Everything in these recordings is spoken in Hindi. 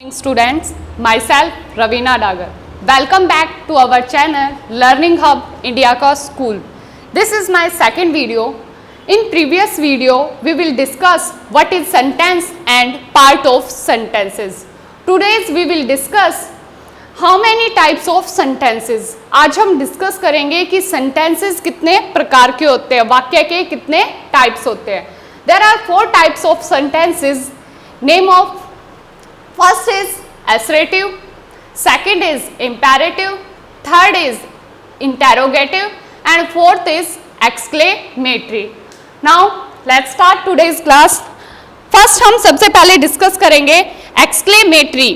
Students, myself Ravina Dagar. Welcome back to our channel Learning Hub Indiaka School. This is my second video. In previous video, we will discuss what is sentence and part of sentences. Today's we will discuss how many types of sentences. आज हम डिस्कस करेंगे कि sentences कितने प्रकार के होते हैं, वाक्य के कितने types होते हैं. There are 4 types of sentences. Name of first is assertive, second is imperative, third is interrogative and fourth is exclamatory. Now let's start today's class. First हम सबसे पहले डिस्कस करेंगे exclamatory.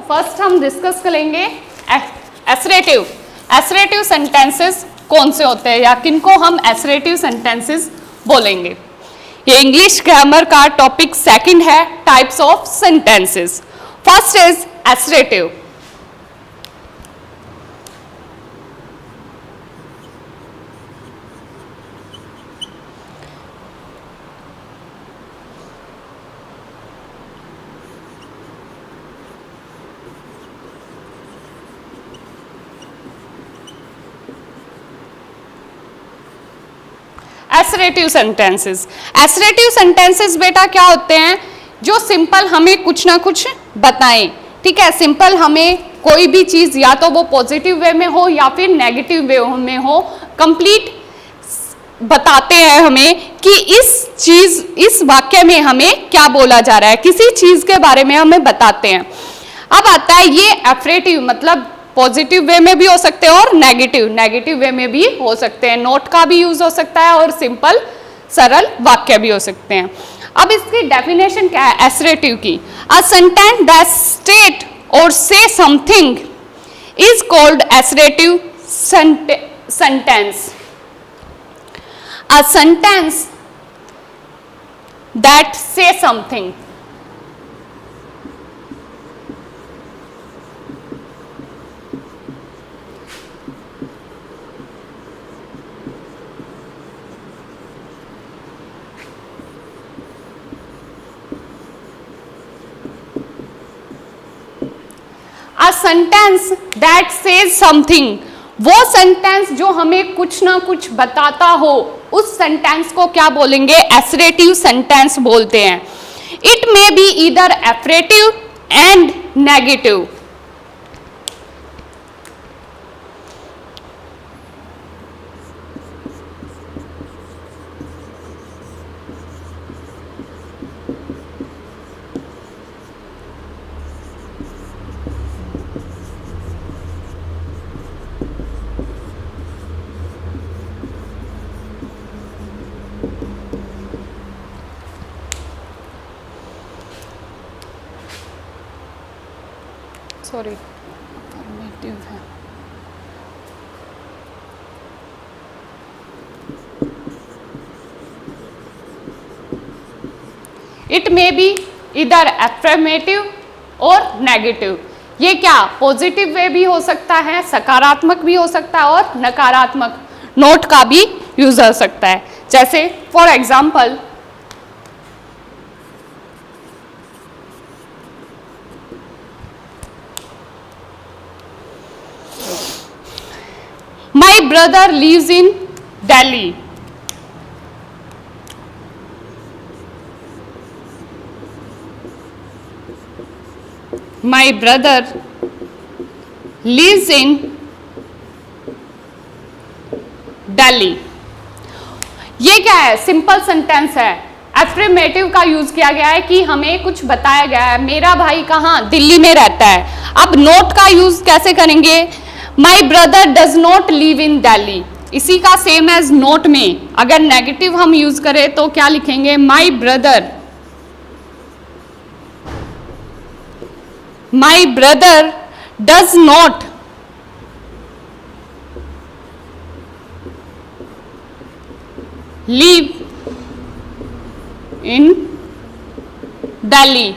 फर्स्ट हम डिस्कस करेंगे assertive. assertive sentences कौन से होते हैं या किनको हम assertive sentences बोलेंगे. ये इंग्लिश ग्रामर का टॉपिक सेकंड है, types of sentences. First is assertive. assertive sentences. assertive sentences बेटा क्या होते हैं, जो सिंपल हमें कुछ ना कुछ बताएं. ठीक है, सिंपल हमें कोई भी चीज या तो वो पॉजिटिव वे में हो या फिर नेगेटिव वे में हो, कंप्लीट बताते हैं हमें कि इस वाक्य में हमें क्या बोला जा रहा है, किसी चीज के बारे में हमें बताते हैं. अब आता है ये एफरेटिव, मतलब पॉजिटिव वे में भी हो सकते हैं और नेगेटिव वे में भी हो सकते हैं. नोट का भी यूज हो सकता है और सिंपल सरल वाक्य भी हो सकते हैं. अब इसकी डेफिनेशन क्या है एसरेटिव की. अ सेंटेंस दैट स्टेट और से something is called assertive sentence. A sentence that से something A sentence that says something, वो सेंटेंस जो हमें कुछ ना कुछ बताता हो, उस सेंटेंस को क्या बोलेंगे, एसरेटिव सेंटेंस बोलते हैं. It may be either affirmative and negative. Sorry affirmative है. It may be either affirmative और नेगेटिव. ये क्या पॉजिटिव वे भी हो सकता है, सकारात्मक भी हो सकता है और नकारात्मक नोट का भी यूज हो सकता है. जैसे for example My brother lives in Delhi. My brother lives in Delhi. ये क्या है, सिंपल सेंटेंस है. एफर्मेटिव का यूज किया गया है कि हमें कुछ बताया गया है, मेरा भाई कहाँ, दिल्ली में रहता है. अब नोट का यूज कैसे करेंगे, my brother does not live in Delhi. इसी का सेम एज नोट में अगर नेगेटिव हम यूज करें तो क्या लिखेंगे, my brother does not live in Delhi.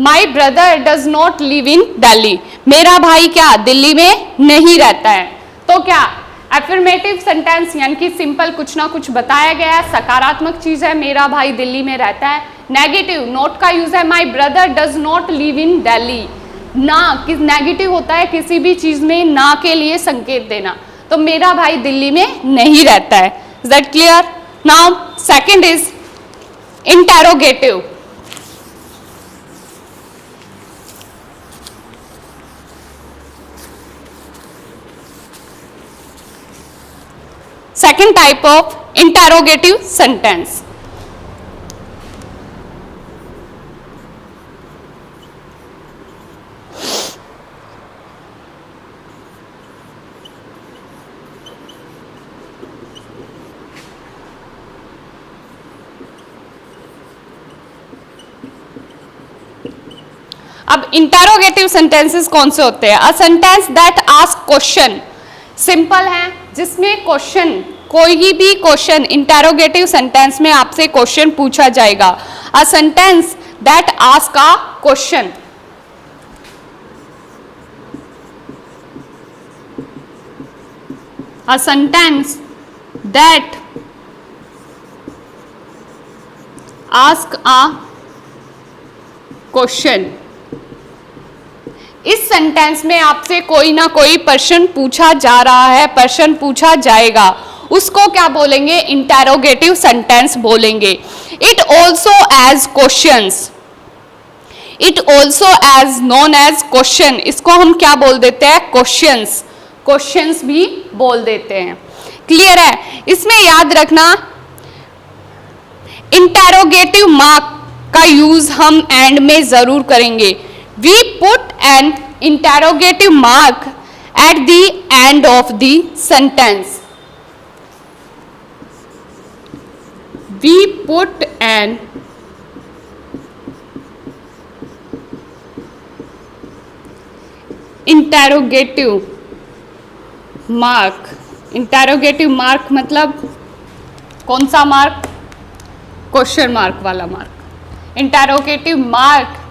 My brother does not live in Delhi. मेरा भाई क्या दिल्ली में नहीं रहता है. तो क्या एफर्मेटिव सेंटेंस यानी कि सिंपल कुछ ना कुछ बताया गया है, सकारात्मक चीज है, मेरा भाई दिल्ली में रहता है। नेगेटिव, नॉट का यूज है, my brother does not live in Delhi. ना, किस नेगेटिव होता है किसी भी चीज में ना के लिए संकेत देना, तो मेरा भाई दिल्ली में नहीं रहता है। Is that clear? Now second is interrogative. Second type of interrogative sentence. अब इंटेरोगेटिव सेंटेंसेस कौन से होते हैं? अ sentence that ask question, simple है, जिसमें क्वेश्चन, कोई भी क्वेश्चन, इंटेरोगेटिव सेंटेंस में आपसे क्वेश्चन पूछा जाएगा। अ sentence that ask a question. A sentence that ask a question. इस सेंटेंस में आपसे कोई ना कोई प्रश्न पूछा जा रहा है, प्रश्न पूछा जाएगा, उसको क्या बोलेंगे? इंटेरोगेटिव सेंटेंस बोलेंगे। It also as questions, it also as known as question, इसको हम क्या बोल देते हैं? क्वेश्चंस, क्वेश्चंस भी बोल देते हैं। क्लियर है? इसमें याद रखना इंटेरोगेटिव मार्क का यूज हम एंड में जरूर करेंगे। We put an interrogative mark at the end of the sentence. We put an interrogative mark. Interrogative mark मतलब कौन सा मार्क? क्वेश्चन मार्क वाला mark. Interrogative mark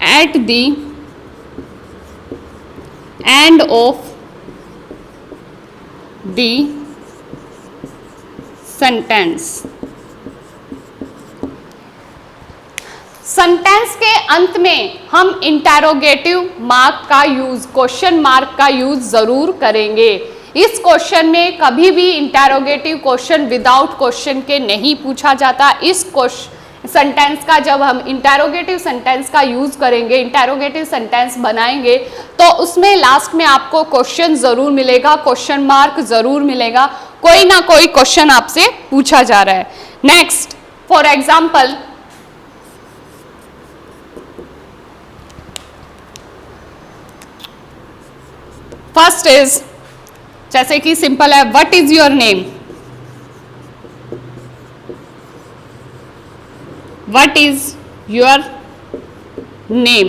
at the end of the sentence. Sentence के अंत में हम इंटेरोगेटिव मार्क का यूज, क्वेश्चन मार्क का यूज जरूर करेंगे। इस क्वेश्चन में कभी भी इंटेरोगेटिव क्वेश्चन विदाउट क्वेश्चन के नहीं पूछा जाता। इस सेंटेंस का जब हम इंटेरोगेटिव सेंटेंस का यूज करेंगे, इंटेरोगेटिव सेंटेंस बनाएंगे, तो उसमें लास्ट में आपको क्वेश्चन जरूर मिलेगा, क्वेश्चन मार्क जरूर मिलेगा, कोई ना कोई क्वेश्चन आपसे पूछा जा रहा है। Next, for example, first is, जैसे कि सिंपल है, what is your name? What is your name?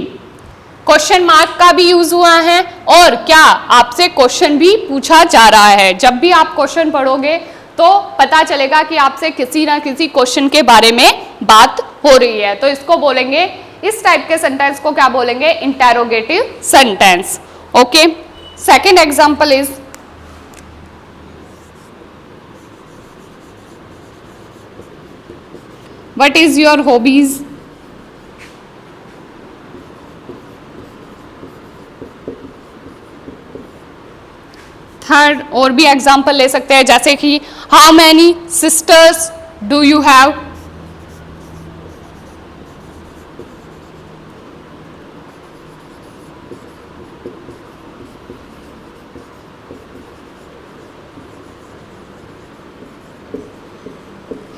Question mark का भी यूज हुआ है और क्या आपसे क्वेश्चन भी पूछा जा रहा है। जब भी आप क्वेश्चन पढ़ोगे तो पता चलेगा कि आपसे किसी ना किसी क्वेश्चन के बारे में बात हो रही है, तो इसको बोलेंगे, इस टाइप के सेंटेंस को क्या बोलेंगे? Interrogative sentence. Okay, second example is, What is your hobbies? Third और भी एग्जाम्पल ले सकते हैं, जैसे कि how many sisters do you have?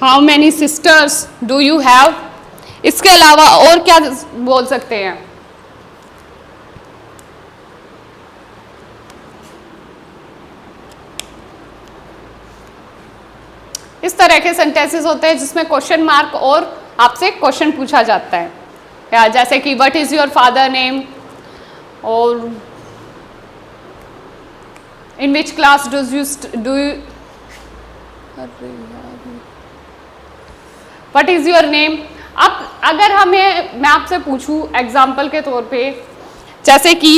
How many sisters do you have? इसके अलावा और क्या बोल सकते हैं? इस तरह के सेंटेंसेस होते हैं जिसमें क्वेश्चन मार्क और आपसे क्वेश्चन पूछा जाता है, या जैसे कि what is your father name, और in which class do you what is your name. अब अगर मैं आपसे पूछूं एग्जाम्पल के तौर पे, जैसे कि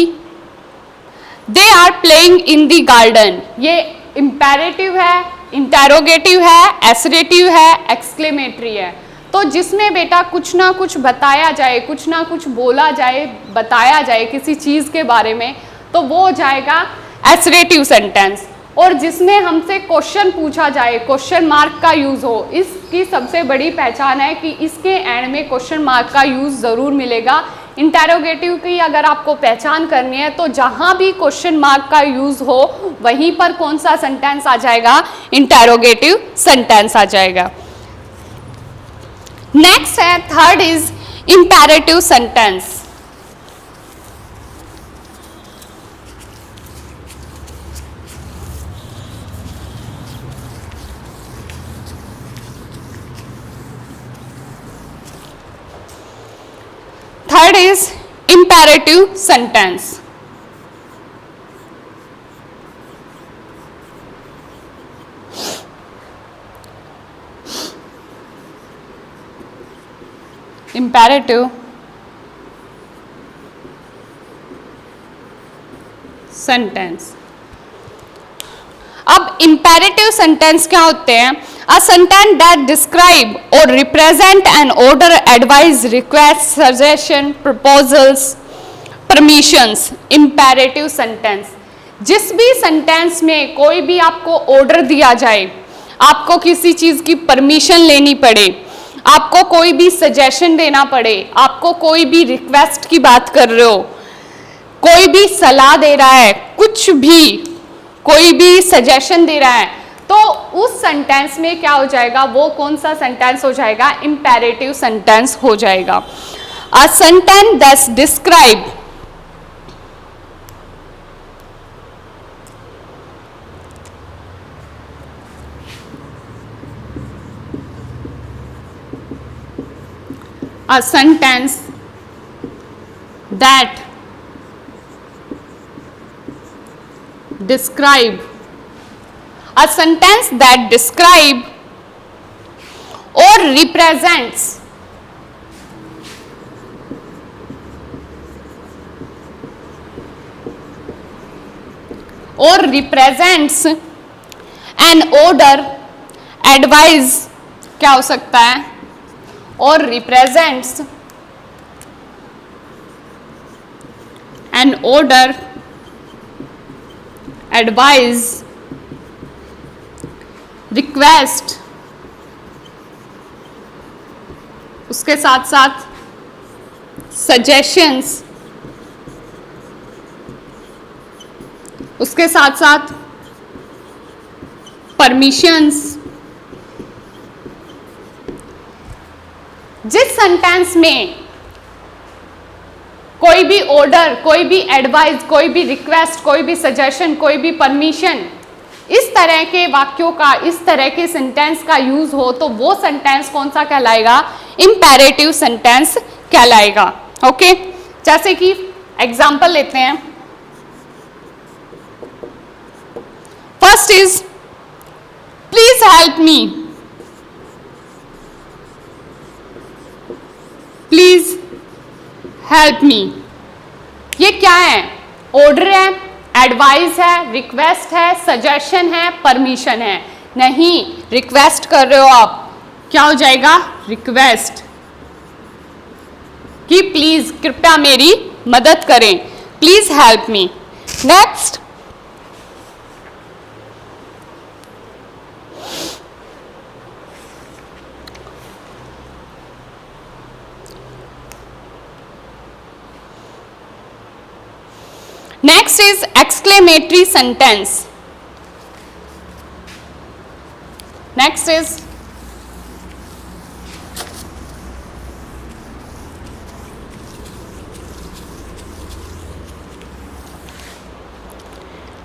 they are playing in the garden. ये इंपेरेटिव है, इंटेरोगेटिव है, एसरेटिव है, एक्सक्लेमेटरी है। तो जिसमें बेटा कुछ ना कुछ बताया जाए, कुछ ना कुछ बोला जाए, बताया जाए किसी चीज़ के बारे में, तो वो हो जाएगा एसरेटिव सेंटेंस। और जिसमें हमसे क्वेश्चन पूछा जाए, क्वेश्चन मार्क का यूज़ हो, इसकी सबसे बड़ी पहचान है कि इसके एंड में क्वेश्चन मार्क का यूज़ ज़रूर मिलेगा। इंटेरोगेटिव की अगर आपको पहचान करनी है तो जहाँ भी क्वेश्चन मार्क का यूज़ हो वहीं पर कौन सा सेंटेंस आ जाएगा, इंटेरोगेटिव सेंटेंस आ जाएगा। नेक्स्ट है, third is imperative sentence. Third is imperative sentence. Imperative sentence. अब imperative sentence क्या होते हैं? A sentence that describe or represent an order, advice, request, suggestion, proposals, permissions. Imperative sentence. जिस भी सेंटेंस में कोई भी आपको ऑर्डर दिया जाए, आपको किसी चीज की परमिशन लेनी पड़े, आपको कोई भी सजेशन देना पड़े, आपको कोई भी रिक्वेस्ट की बात कर रहे हो, कोई भी सलाह दे रहा है, कुछ भी, कोई भी सजेशन दे रहा है, तो उस सेंटेंस में क्या हो जाएगा, वो कौन सा सेंटेंस हो जाएगा, इंपेरेटिव सेंटेंस हो जाएगा। अ sentence that describe a sentence that describe or represents an order, advice क्या हो सकता है, और represents an order, advice, request, उसके साथ साथ suggestions, उसके साथ साथ permissions। जिस सेंटेंस में कोई भी ऑर्डर, कोई भी एडवाइस, कोई भी रिक्वेस्ट, कोई भी सजेशन, कोई भी परमिशन, इस तरह के वाक्यों का, इस तरह के सेंटेंस का यूज हो, तो वो सेंटेंस कौन सा कहलाएगा, इंपेरेटिव सेंटेंस कहलाएगा। ओके, जैसे कि एग्जांपल लेते हैं। First is please help me, please help me. ये क्या है, ऑर्डर है, एडवाइस है, रिक्वेस्ट है, सजेशन है, परमिशन है? नहीं, रिक्वेस्ट कर रहे हो आप, क्या हो जाएगा, रिक्वेस्ट कि प्लीज, कृपया मेरी मदद करें, please help me. Next, next is exclamatory sentence. Next is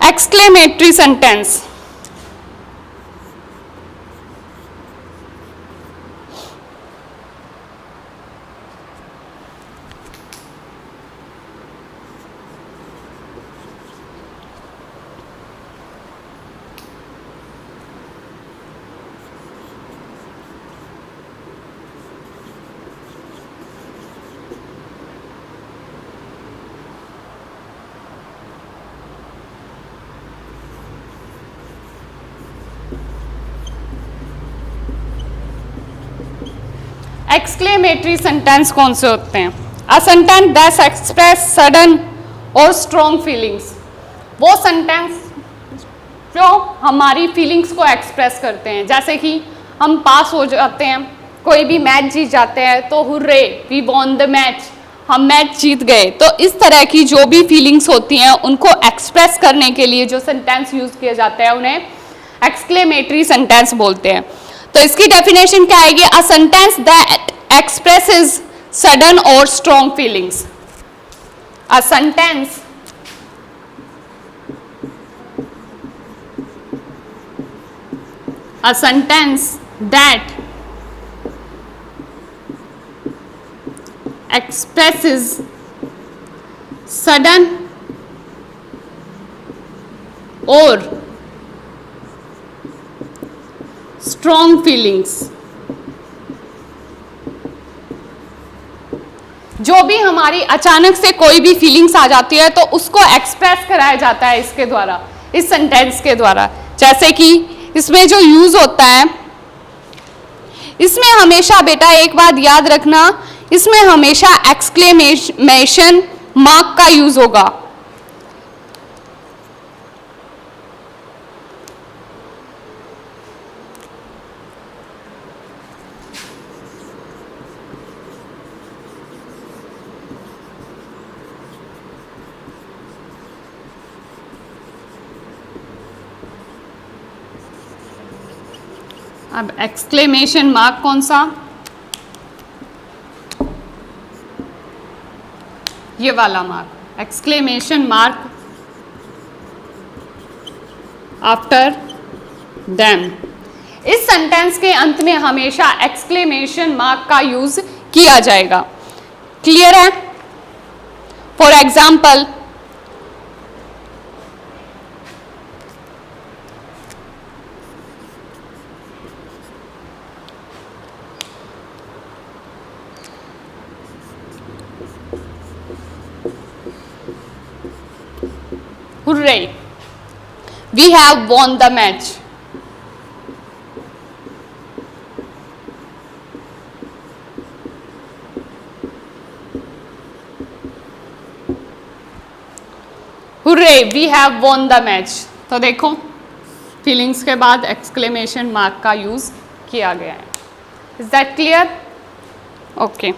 exclamatory sentence. Exclamatory sentence कौन से होते हैं? अ सेंटेंस दैट एक्सप्रेस सडन और स्ट्रॉन्ग फीलिंग्स, वो सेंटेंस जो हमारी फीलिंग्स को एक्सप्रेस करते हैं। जैसे कि हम पास हो जाते हैं, कोई भी मैच जीत जाते हैं तो hurray we won the match, हम मैच जीत गए। तो इस तरह की जो भी फीलिंग्स होती हैं उनको एक्सप्रेस करने के लिए जो सेंटेंस यूज किए जाते हैं उन्हें एक्सक्लेमेटरी सेंटेंस बोलते हैं। तो इसकी डेफिनेशन क्या आएगी? A sentence that expresses sudden और strong feelings. A sentence a sentence that expresses sudden or strong feelings, जो भी हमारी अचानक से कोई भी फीलिंग्स आ जाती है तो उसको एक्सप्रेस कराया जाता है इसके द्वारा, इस सेंटेंस के द्वारा। जैसे कि इसमें जो यूज होता है, इसमें हमेशा बेटा एक बात याद रखना, इसमें हमेशा एक्सक्लेमेशन मार्क का यूज होगा। अब एक्सक्लेमेशन मार्क कौन सा? ये वाला mark, exclamation mark after them. इस सेंटेंस के अंत में हमेशा एक्सक्लेमेशन मार्क का यूज किया जाएगा। क्लियर है? For example, Hooray! We have won the match. Hooray! We have won the match. तो देखो, फीलिंग्स के बाद एक्सक्लेमेशन मार्क का यूज किया गया है। Is that clear? Okay.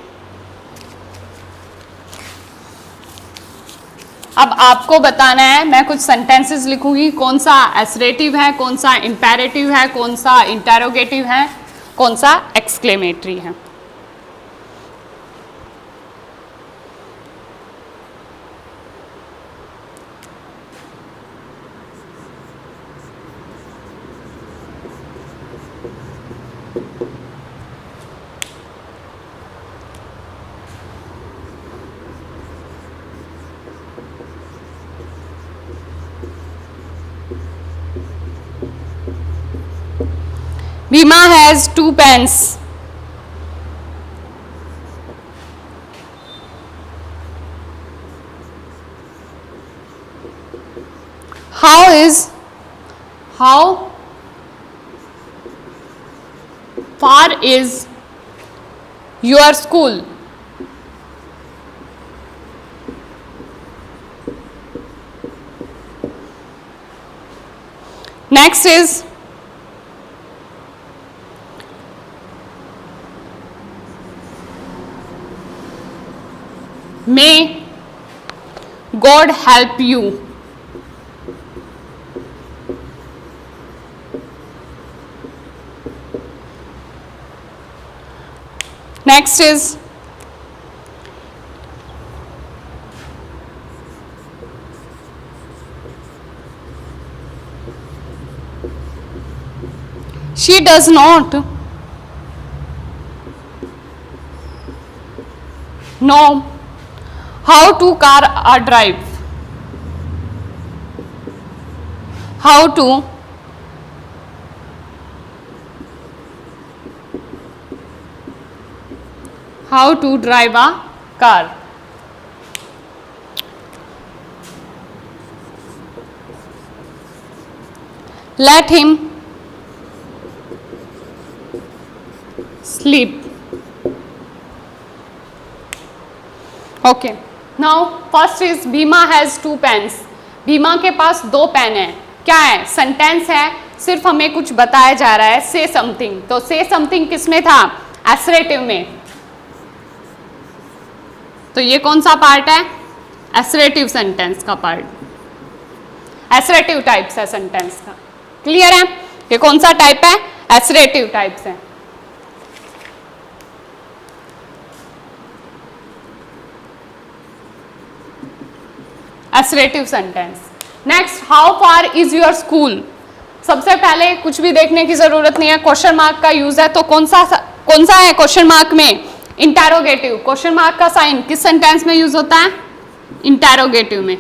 अब आपको बताना है, मैं कुछ सेंटेंसेस लिखूंगी, कौन सा एसरेटिव है, कौन सा इंपेरेटिव है, कौन सा इंटेरोगेटिव है, कौन सा एक्सक्लेमेटरी है। Bhima has 2 pens. How far is your school? Next is may God help you. Next is she does not know how to car or drive. How to drive a car. Let him sleep. Okay, now first is Bhima has 2 pens. Bhima के पास 2 पेन है। क्या है? सेंटेंस है, सिर्फ हमें कुछ बताया जा रहा है, से समथिंग। तो से समथिंग किसमें था? एसरेटिव में। तो ये कौन सा पार्ट है? एसरेटिव सेंटेंस का पार्ट, एसरेटिव टाइप्स है सेंटेंस का। क्लियर है? ये कौन सा टाइप है? एसरेटिव टाइप्स है। Assertive sentence. Next, how far is your school. सबसे पहले कुछ भी देखने की जरूरत नहीं है, क्वेश्चन मार्क का यूज है। तो कौन सा है क्वेश्चन मार्क में? इंटरोगेटिव। क्वेश्चन मार्क का साइन किस सेंटेंस में यूज होता है? इंटरोगेटिव में।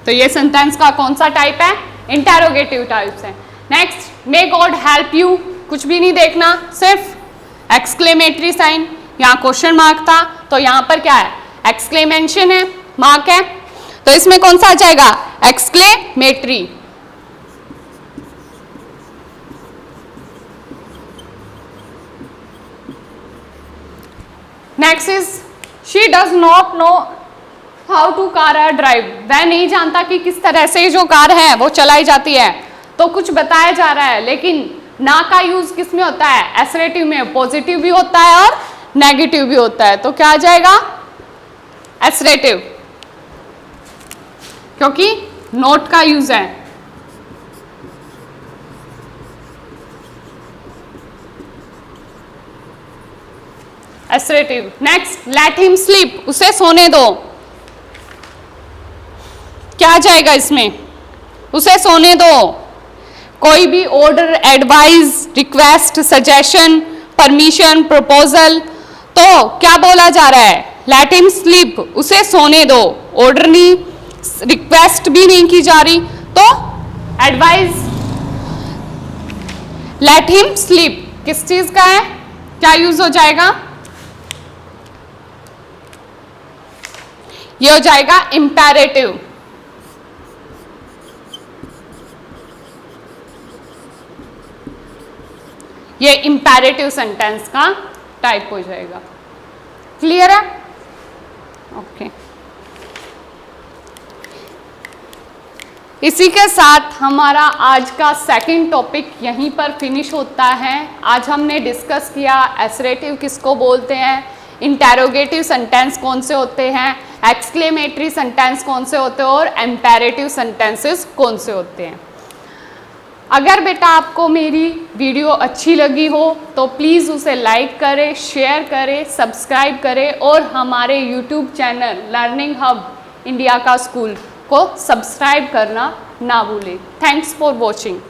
तो ये सेंटेंस का कौन सा टाइप है? इंटरोगेटिव टाइप्स है। Next, may God help you. कुछ भी नहीं देखना, सिर्फ एक्सक्लेमेटरी साइन। यहाँ क्वेश्चन मार्क था, तो यहाँ पर क्या है? एक्सक्लेमेशन है, मार्क है। तो इसमें कौन सा आ जाएगा? Exclamatory. Next is she does not know how to car or drive. वह नहीं जानता कि किस तरह से जो कार है वो चलाई जाती है। तो कुछ बताया जा रहा है, लेकिन ना का यूज किस में होता है? एसरेटिव में। पॉजिटिव भी होता है और नेगेटिव भी होता है। तो क्या आ जाएगा? एसरेटिव, क्योंकि नोट का यूज है। Assertive. Next, let him sleep. उसे सोने दो। क्या आ जाएगा इसमें? उसे सोने दो। कोई भी order, advice, request, suggestion, permission, proposal, तो क्या बोला जा रहा है? लेट हिम स्लीप, उसे सोने दो। ऑर्डर नहीं, रिक्वेस्ट भी नहीं की जा रही, तो एडवाइस। लेट हिम स्लीप किस चीज का है? क्या यूज हो जाएगा? ये हो जाएगा इंपेरेटिव। ये इंपेरेटिव सेंटेंस का टाइप हो जाएगा। क्लियर है? ओके। इसी के साथ हमारा आज का सेकंड टॉपिक यहीं पर फिनिश होता है। आज हमने डिस्कस किया एसरेटिव किसको बोलते हैं, इंटेरोगेटिव सेंटेंस कौन से होते हैं, एक्सक्लेमेटरी सेंटेंस कौन से होते हैं और एम्पेरेटिव सेंटेंसेस कौन से होते हैं। अगर बेटा आपको मेरी वीडियो अच्छी लगी हो तो प्लीज़ उसे लाइक करें, शेयर करें, सब्सक्राइब करें और हमारे YouTube channel learning hub India का स्कूल को सब्सक्राइब करना ना भूलें। Thanks for watching.